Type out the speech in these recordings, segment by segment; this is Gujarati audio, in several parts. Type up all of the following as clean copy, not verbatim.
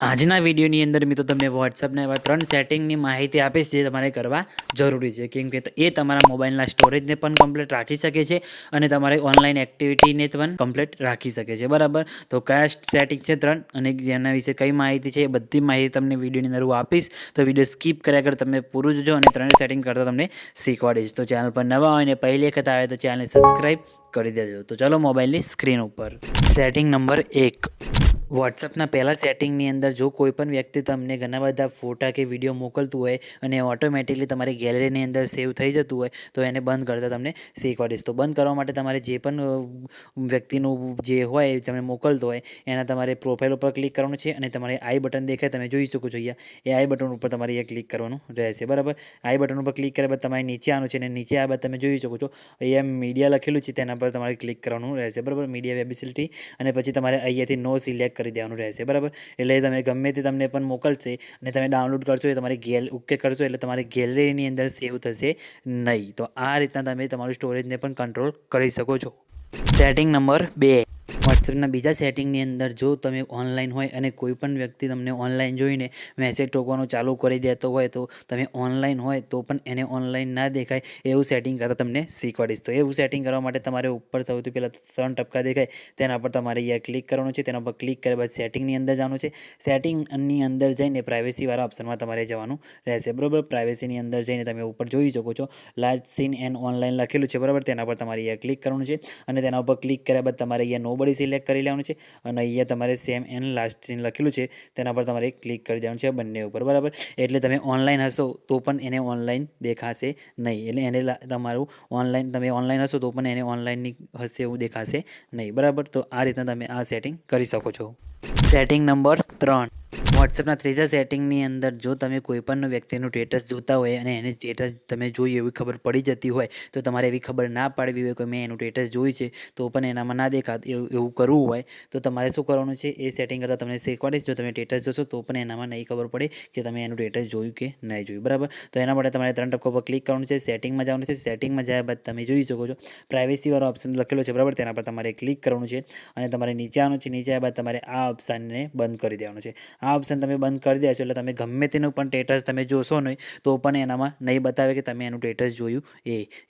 આજના વિડીયોની અંદર મિત્રો તમને વોટ્સઅપના એવા 3 સેટિંગની માહિતી આપીશ જે તમારે કરવા જરૂરી છે, કેમ કે એ તમારા મોબાઈલના સ્ટોરેજને પણ કમ્પ્લીટ રાખી શકે છે અને તમારી ઓનલાઈન એક્ટિવિટીને પણ કમ્પ્લીટ રાખી શકે છે. બરાબર, તો કયા સેટિંગ છે 3 અને જેના વિશે કઈ માહિતી છે એ બધી માહિતી તમને વિડીયોની અંદર હું આપીશ. તો વિડીયો સ્કીપ કર્યા આગળ તમે પૂરું જોજો અને 3 સેટિંગ કરતા તમને શીખવાડીશ. તો ચેનલ પર નવા હોય ને પહેલી વખત આવે તો ચેનલને સબસ્ક્રાઈબ કરી દેજો. તો ચાલો મોબાઈલની સ્ક્રીન ઉપર સેટિંગ નંબર 1. વોટ્સઅપના પહેલાં સેટિંગની અંદર જો કોઈ પણ વ્યક્તિ તમને ઘણા બધા ફોટા કે વિડીયો મોકલતું હોય અને ઓટોમેટિકલી તમારી ગેલેરીની અંદર સેવ થઈ જતું હોય તો એને બંધ કરતા તમને શીખવાડીશ. તો બંધ કરવા માટે તમારે જે પણ વ્યક્તિનું જે હોય એ તમને મોકલતો હોય એના તમારે પ્રોફાઇલ ઉપર ક્લિક કરવાનું છે અને તમારે આઈ બટન દેખાય તમે જોઈ શકો છો અહીંયા, એ આઈ બટન ઉપર તમારે અહીંયા ક્લિક કરવાનું રહેશે. બરાબર, આઈ બટન ઉપર ક્લિક કર્યા બાદ તમારે નીચે આવવાનું છે અને નીચે આ બાદ તમે જોઈ શકો છો અહીંયા મીડિયા લખેલું છે તેના પર તમારે ક્લિક કરવાનું રહેશે. બરાબર, મીડિયા વેબિલિટી અને પછી તમારે અહીંયાથી નો સિલેક્ટ કરી દેવાનું રહેશે. બરાબર, એટલે તમે ગમે તે તમને પણ મોકલશે અને તમે ડાઉનલોડ કરશો એ તમારી ઓકે કરશો એટલે તમારી ગેલેરીની અંદર સેવ થશે નહીં. તો આ રીતના તમે તમારું સ્ટોરેજને પણ કંટ્રોલ કરી શકો છો. Setting number 2. વોટ્સએપના બીજા સેટિંગની અંદર જો તમે ઓનલાઈન હોય અને કોઈ પણ વ્યક્તિ તમને ઓનલાઈન જોઈને મેસેજ ટોકવાનું ચાલુ કરી દેતો હોય તો તમે ઓનલાઈન હોય તો પણ એને ઓનલાઈન ના દેખાય એવું સેટિંગ કરતાં તમને શીખવાડીશ. તો એવું સેટિંગ કરવા માટે તમારે ઉપર સૌથી પહેલાં 3 ટપકા દેખાય તેના પર તમારે અહીંયા ક્લિક કરવાનું છે. તેના પર ક્લિક કર્યા બાદ સેટિંગની અંદર જવાનું છે. સેટિંગની અંદર જઈને પ્રાઇવેસીવાળા ઓપ્શનમાં તમારે જવાનું રહેશે. બરાબર, પ્રાઇવેસીની અંદર જઈને તમે ઉપર જોઈ શકો છો લાર્જ સીન એન્ડ ઓનલાઈન લખેલું છે. બરાબર, તેના પર તમારે અહીંયા ક્લિક કરવાનું છે અને તેના ઉપર ક્લિક કર્યા બાદ તમારે અહીંયા નોબડી સિલેક્ટ કરી લેવાનું છે અને અહીંયા તમારે સેમ એન્ડ લાસ્ટ સીન લખેલું છે તેના પર તમારે ક્લિક કરી દેવાનું છે બંને ઉપર. બરાબર, એટલે તમે ઓનલાઈન હશો તો પણ એને ઓનલાઈન દેખાશે નહીં, એટલે એને તમારું ઓનલાઈન તમે ઓનલાઈન હશો તો પણ એને ઓનલાઈનની હશે એવું દેખાશે નહીં. બરાબર, તો આ રીતના તમે આ સેટિંગ કરી શકો છો. Setting number 3. વોટ્સએપના ત્રીજા સેટિંગની અંદર જો તમે કોઈપણ વ્યક્તિનું સ્ટેટસ જોતા હોય અને એને સ્ટેટસ તમે જોઈ એવી ખબર પડી જતી હોય તો તમારે એવી ખબર ના પાડવી હોય કે મેં એનું સ્ટેટસ જોયું છે તો પણ એનામાં ના દેખાત એવું કરવું હોય તો તમારે શું કરવાનું છે એ સેટિંગ કરતાં તમને શીખવાડીશ. જો તમે સ્ટેટસ જોશો તો પણ એનામાં નહીં ખબર પડે કે તમે એનું સ્ટેટસ જોયું કે નહીં જોયું. બરાબર, તો એના માટે તમારે 3 ટપકા પર ક્લિક કરવાનું છે, સેટિંગમાં જવાનું છે. સેટિંગમાં જયા બાદ તમે જોઈ શકો છો પ્રાઇવેસીવાળો ઓપ્શન લખેલો છે. બરાબર, તેના પર તમારે ક્લિક કરવાનું છે અને તમારે નીચે આવવાનું છે. નીચે આવ્યા બાદ તમારે આ ઓપ્શનને બંધ કરી દેવાનું છે. આ ઓપ્શન તમે બંધ કરી દેશો એટલે તમે ગમે તેનું પણ સ્ટેટસ તમે જોશો નહીં તો પણ એનામાં નહીં બતાવે કે તમે એનું સ્ટેટસ જોયું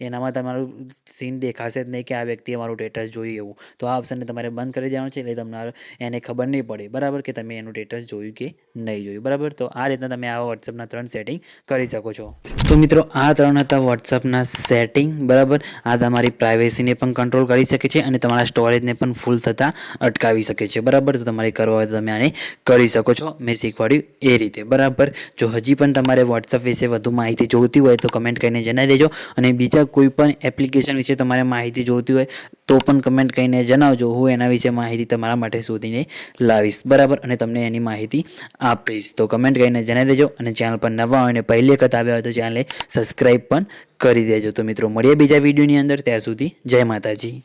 એનામાં તમારું સીન દેખાશે જ નહીં કે આ વ્યક્તિએ મારું સ્ટેટસ જોયું એવું. તો આ ઓપ્શનને તમારે બંધ કરી દેવાનું છે એટલે તમારે એને ખબર નહીં પડે. બરાબર, કે તમે એનું સ્ટેટસ જોયું કે નહીં જોયું. બરાબર, તો આ રીતના તમે આ વોટ્સઅપના 3 સેટિંગ કરી શકો છો. તો મિત્રો આ 3 હતા વોટ્સઅપના સેટિંગ. બરાબર, આ તમારી પ્રાઇવેસીને પણ કંટ્રોલ કરી શકે છે અને તમારા સ્ટોરેજને પણ ફૂલ થતાં અટકાવી શકે છે. બરાબર, તો તમારે કરવા હોય તો તમે આને કરી શકો છો મેં શીખવાડ્યું એ રીતે. બરાબર, જો હજી પણ તમારે વોટ્સઅપ વિશે વધુ માહિતી જોઈતી હોય તો કમેન્ટ કરીને જણાવી દેજો અને બીજા કોઈ પણ એપ્લિકેશન વિશે તમારે માહિતી જોઈતી હોય તો પણ કમેન્ટ કરીને જણાવજો. હું એના વિશે માહિતી તમારા માટે શોધીને લાવીશ. બરાબર, અને તમને એની માહિતી આપીશ. તો કમેન્ટ કરીને જણાવી દેજો અને ચેનલ પર નવા હોય અને પહેલી વખત આવ્યા હોય તો ચેનલને સબસ્ક્રાઈબ પણ કરી દેજો. તો મિત્રો મળીએ બીજા વિડીયોની અંદર, ત્યાં સુધી જય માતાજી.